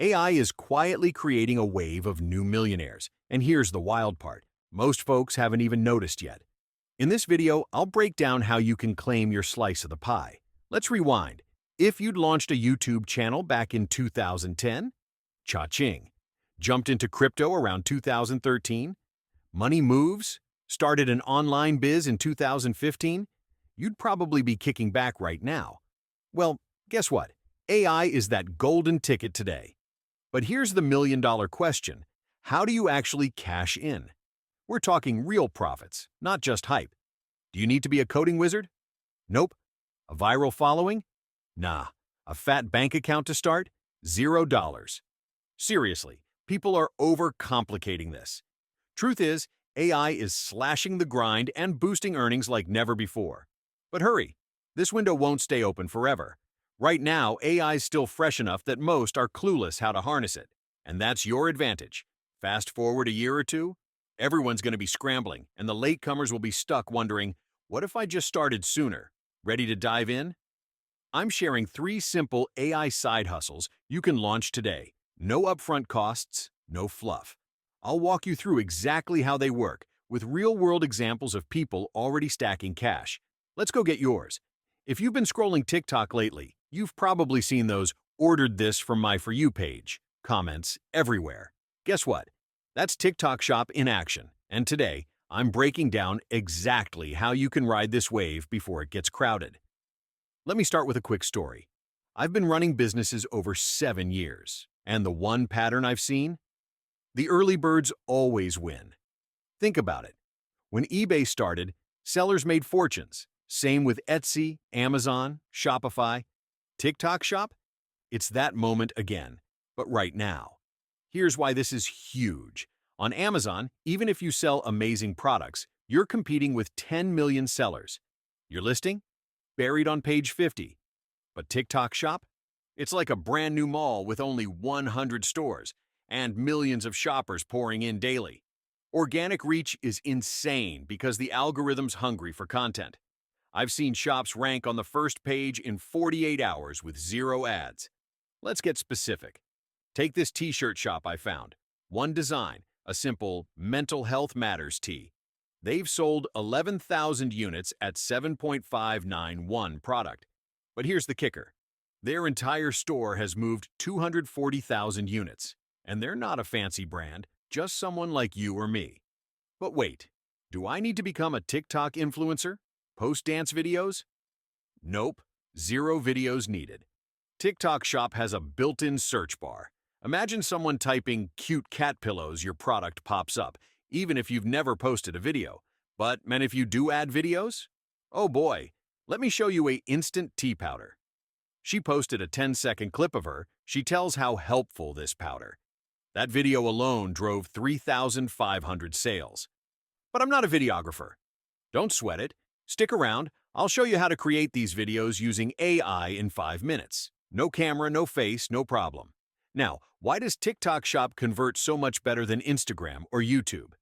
AI is quietly creating a wave of new millionaires, and here's the wild part. Most folks haven't even noticed yet. In this video, I'll break down how you can claim your slice of the pie. Let's rewind. If you'd launched a YouTube channel back in 2010, cha-ching. Jumped into crypto around 2013, money moves, started an online biz in 2015, you'd probably be kicking back right now. Well, guess what? AI is that golden ticket today. But here's the million-dollar question. How do you actually cash in? We're talking real profits, not just hype. Do you need to be a coding wizard? Nope. A viral following? Nah. A fat bank account to start? $0. Seriously, people are overcomplicating this. Truth is, AI is slashing the grind and boosting earnings like never before. But hurry, this window won't stay open forever. Right now, AI is still fresh enough that most are clueless how to harness it. And that's your advantage. Fast forward a year or two, everyone's going to be scrambling, and the latecomers will be stuck wondering, what if I just started sooner? Ready to dive in? I'm sharing 3 simple AI side hustles you can launch today. No upfront costs, no fluff. I'll walk you through exactly how they work, with real-world examples of people already stacking cash. Let's go get yours. If you've been scrolling TikTok lately, you've probably seen those "ordered this from my For You" page comments everywhere. Guess what? That's TikTok Shop in action. And today, I'm breaking down exactly how you can ride this wave before it gets crowded. Let me start with a quick story. I've been running businesses over 7 years, and the one pattern I've seen? The early birds always win. Think about it. When eBay started, sellers made fortunes. Same with Etsy, Amazon, Shopify. TikTok Shop? It's that moment again, but right now. Here's why this is huge. On Amazon, even if you sell amazing products, you're competing with 10 million sellers. Your listing? Buried on page 50. But TikTok Shop? It's like a brand new mall with only 100 stores and millions of shoppers pouring in daily. Organic reach is insane because the algorithm's hungry for content. I've seen shops rank on the first page in 48 hours with 0 ads. Let's get specific. Take this t-shirt shop I found. One design, a simple Mental Health Matters tee. They've sold 11,000 units at 7.591 product. But here's the kicker. Their entire store has moved 240,000 units. And they're not a fancy brand, just someone like you or me. But wait, do I need to become a TikTok influencer? Post dance videos? Nope, 0 videos needed. TikTok Shop has a built-in search bar. Imagine someone typing "cute cat pillows," your product pops up, even if you've never posted a video. But if you do add videos? Oh boy, let me show you a instant tea powder. She posted a 10-second clip of her. She tells how helpful this powder. That video alone drove 3,500 sales. But I'm not a videographer. Don't sweat it. Stick around. I'll show you how to create these videos using AI in 5 minutes. No camera, no face, no problem. Now, why does TikTok Shop convert so much better than Instagram or YouTube?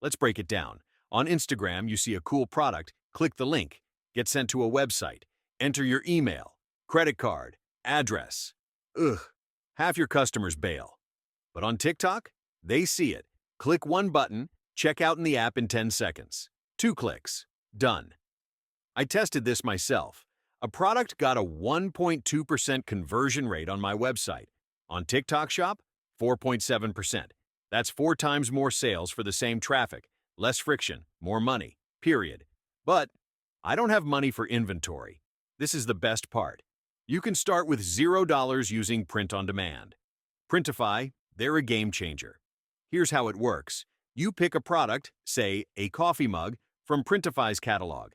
Let's break it down. On Instagram, you see a cool product, click the link, get sent to a website, enter your email, credit card, address. Ugh, half your customers bail. But on TikTok, they see it. Click one button, check out in the app in 10 seconds. 2 clicks. Done. I tested this myself. A product got a 1.2% conversion rate on my website. On TikTok Shop, 4.7%. That's 4 times more sales for the same traffic, less friction, more money, period. But I don't have money for inventory. This is the best part. You can start with $0 using print on demand. Printify, they're a game changer. Here's how it works. You pick a product, say a coffee mug, from Printify's catalog.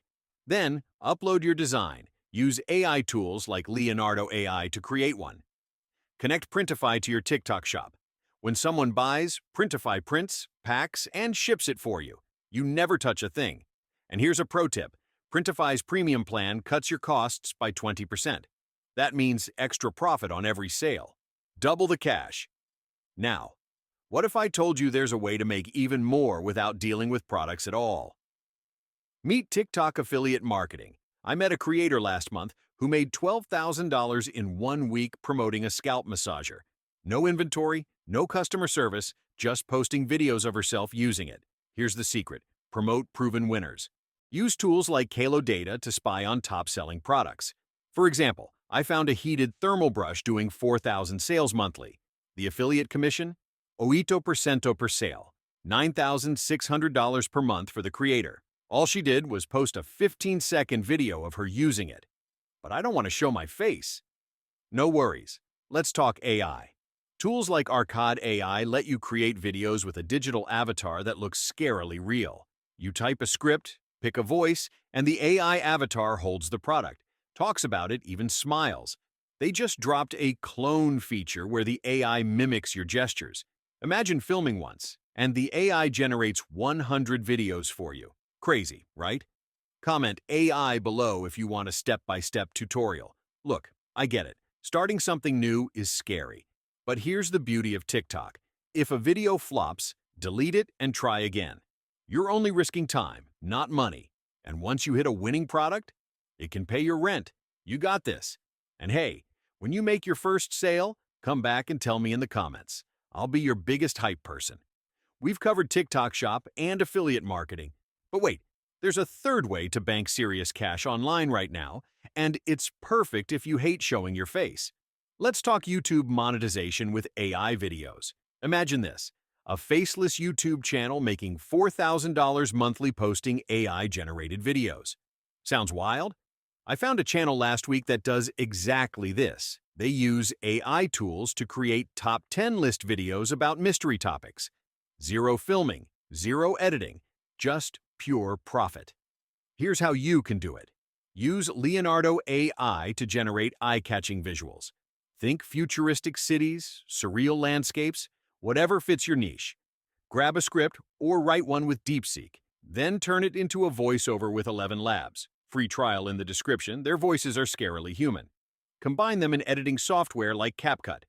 Then, upload your design. Use AI tools like Leonardo AI to create one. Connect Printify to your TikTok Shop. When someone buys, Printify prints, packs, and ships it for you. You never touch a thing. And here's a pro tip. Printify's premium plan cuts your costs by 20%. That means extra profit on every sale. Double the cash. Now, what if I told you there's a way to make even more without dealing with products at all? Meet TikTok affiliate marketing. I met a creator last month who made $12,000 in 1 week promoting a scalp massager. No inventory, no customer service, just posting videos of herself using it. Here's the secret. Promote proven winners. Use tools like Kalo data to spy on top-selling products. For example, I found a heated thermal brush doing 4,000 sales monthly. The affiliate commission? 8% per sale. $9,600 per month for the creator. All she did was post a 15-second video of her using it. But I don't want to show my face. No worries. Let's talk AI. Tools like Arcade AI let you create videos with a digital avatar that looks scarily real. You type a script, pick a voice, and the AI avatar holds the product, talks about it, even smiles. They just dropped a clone feature where the AI mimics your gestures. Imagine filming once, and the AI generates 100 videos for you. Crazy, right? Comment AI below if you want a step-by-step tutorial. Look, I get it. Starting something new is scary. But here's the beauty of TikTok. If a video flops, delete it and try again. You're only risking time, not money. And once you hit a winning product, it can pay your rent. You got this. And hey, when you make your first sale, come back and tell me in the comments. I'll be your biggest hype person. We've covered TikTok Shop and affiliate marketing. But wait, there's a third way to bank serious cash online right now, and it's perfect if you hate showing your face. Let's talk YouTube monetization with AI videos. Imagine this, a faceless YouTube channel making $4,000 monthly posting AI-generated videos. Sounds wild? I found a channel last week that does exactly this. They use AI tools to create top 10 list videos about mystery topics. Zero filming, zero editing, just pure profit. Here's how you can do it. Use Leonardo AI to generate eye-catching visuals. Think futuristic cities, surreal landscapes, whatever fits your niche. Grab a script or write one with DeepSeek, then turn it into a voiceover with 11 Labs. Free trial in the description, their voices are scarily human. Combine them in editing software like CapCut.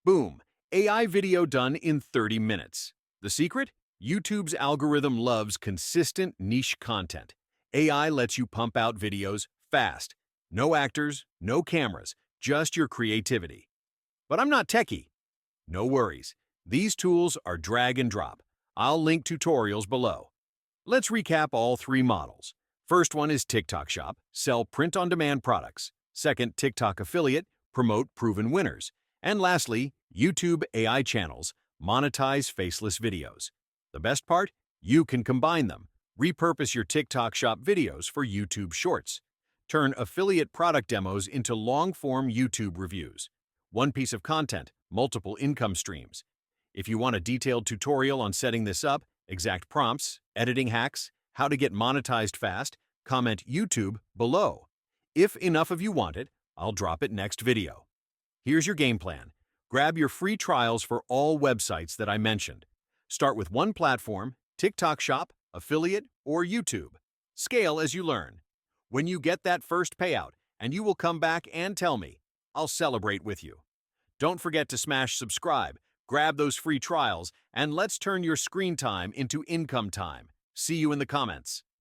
Boom, AI video done in 30 minutes. The secret? YouTube's algorithm loves consistent niche content. AI lets you pump out videos fast. No actors, no cameras, just your creativity. But I'm not techie. No worries. These tools are drag and drop. I'll link tutorials below. Let's recap all three models. First one is TikTok Shop, sell print-on-demand products. Second, TikTok Affiliate, promote proven winners. And lastly, YouTube AI channels, monetize faceless videos. The best part? You can combine them. Repurpose your TikTok Shop videos for YouTube Shorts. Turn affiliate product demos into long-form YouTube reviews. One piece of content, multiple income streams. If you want a detailed tutorial on setting this up, exact prompts, editing hacks, how to get monetized fast, comment YouTube below. If enough of you want it, I'll drop it next video. Here's your game plan. Grab your free trials for all websites that I mentioned. Start with one platform, TikTok Shop, Affiliate, or YouTube. Scale as you learn. When you get that first payout, and you will come back and tell me, I'll celebrate with you. Don't forget to smash subscribe, grab those free trials, and let's turn your screen time into income time. See you in the comments.